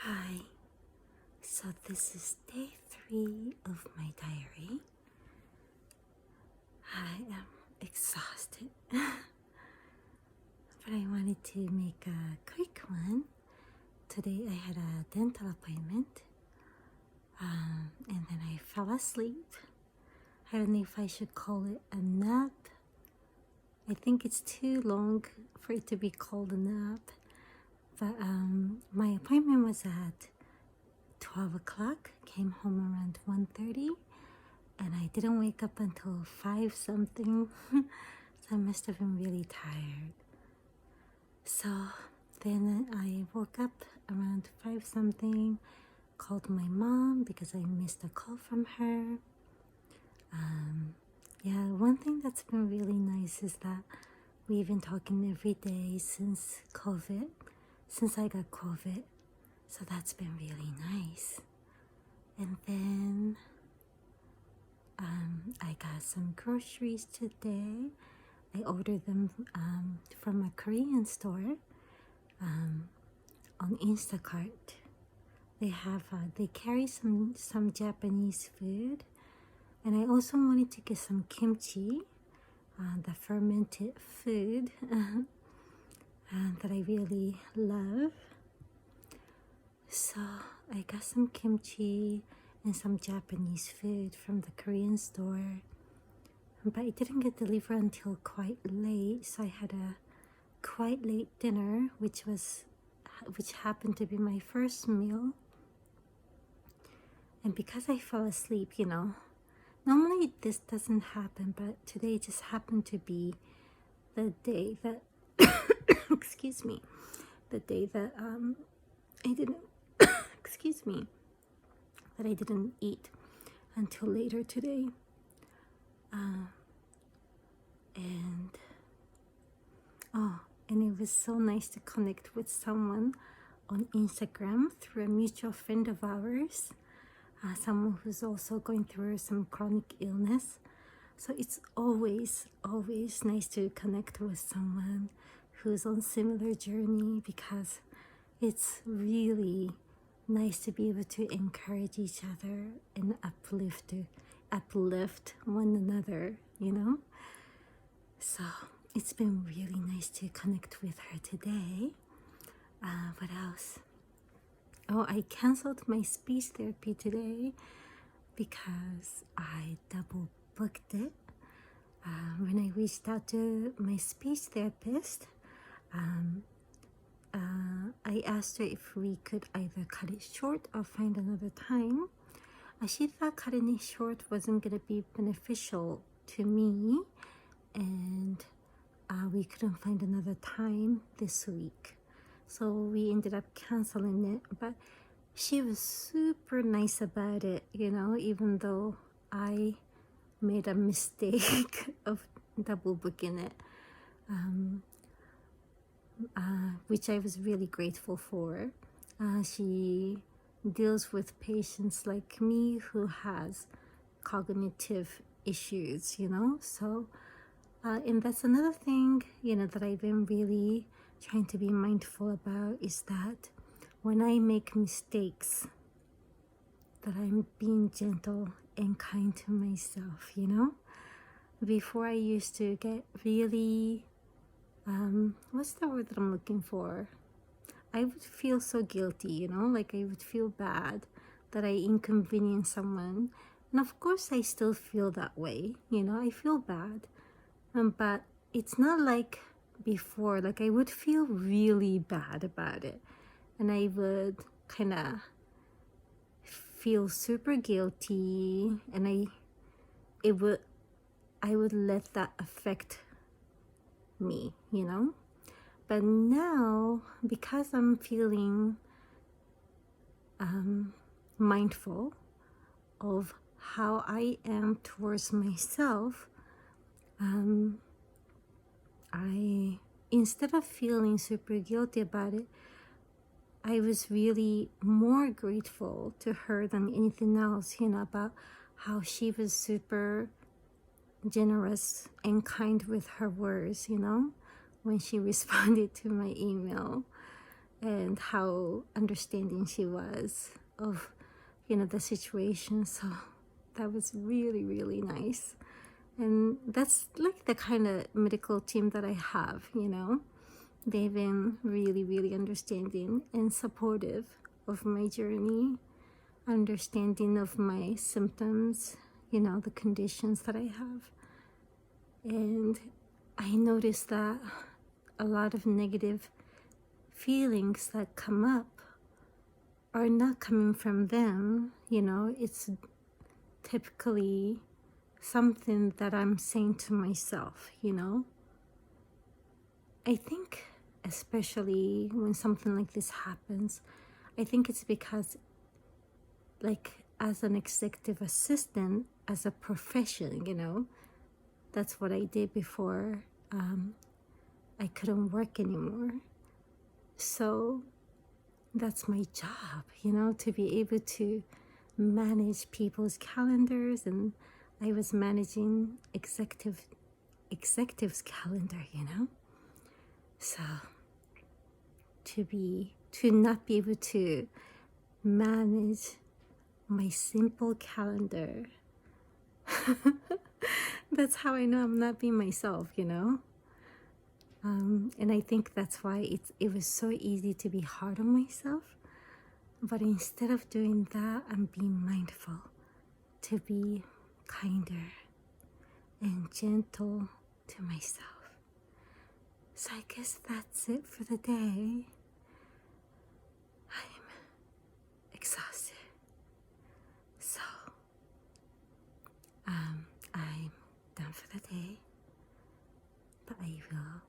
Hi, so this is day 3 of my diary. I am exhausted, but I wanted to make a quick one. Today I had a dental appointment, and then I fell asleep. I don't know if I should call it a nap. I think it's too long for it to be called a nap. But my appointment was at 12 o'clock, came home around 1:30, and I didn't wake up until 5 something, so I must have been really tired. So then I woke up around 5 something, called my mom because I missed a call from her. Yeah, one thing that's been really nice is that we've been talking every day since I got COVID. So that's been really nice. And then I got some groceries today. I ordered them from a Korean store on Instacart. They carry some Japanese food, and I also wanted to get some kimchi, the fermented food that I really love. So I got some kimchi and some Japanese food from the Korean store, but it didn't get delivered until quite late, so I had a quite late dinner, which happened to be my first meal. And because I fell asleep, normally this doesn't happen, but today just happened to be the day that excuse me, the day that I didn't that I didn't eat until later today. And it was so nice to connect with someone on Instagram through a mutual friend of ours, someone who's also going through some chronic illness. So it's always nice to connect with someone who's on similar journey, because it's really nice to be able to encourage each other and uplift one another, So it's been really nice to connect with her today. What else? Oh, I canceled my speech therapy today because I double booked it. When I reached out to my speech therapist, I asked her if we could either cut it short or find another time. She thought cutting it short wasn't going to be beneficial to me, and we couldn't find another time this week. So we ended up canceling it, but she was super nice about it, even though I made a mistake of double booking it, which I was really grateful for. She deals with patients like me who has cognitive issues, so and that's another thing, that I've been really trying to be mindful about, is that when I make mistakes, that I'm being gentle and kind to myself, Before I used to get really, what's the word that I'm looking for? I would feel so guilty, like I would feel bad that I inconvenience someone. And of course I still feel that way, I feel bad. But it's not like before. Like I would feel really bad about it, and I would kind of feel super guilty, and I would let that affect me, But now, because I'm feeling mindful of how I am towards myself, instead of feeling super guilty about it, I was really more grateful to her than anything else, about how she was super generous and kind with her words, when she responded to my email. and how understanding she was of, you know, the situation. So that was really, really nice. And that's like the kind of medical team that I have, you know. They've been really, really understanding and supportive of my journey, understanding of my symptoms, you know, the conditions that I have. And I noticed that a lot of negative feelings that come up are not coming from them, you know. It's typically something that I'm saying to myself, you know. I think especially when something like this happens, I think it's because, like, as an executive assistant, as a profession, you know, that's what I did before I couldn't work anymore. So that's my job, you know, to be able to manage people's calendars, and I was managing executive's calendar, you know. So to not be able to manage my simple calendar, that's how I know I'm not being myself, you know. And I think that's why it was so easy to be hard on myself. But instead of doing that, I'm being mindful to be kinder and gentle to myself. So I guess that's it for the day. I'm exhausted. So I'm done for the day. But I will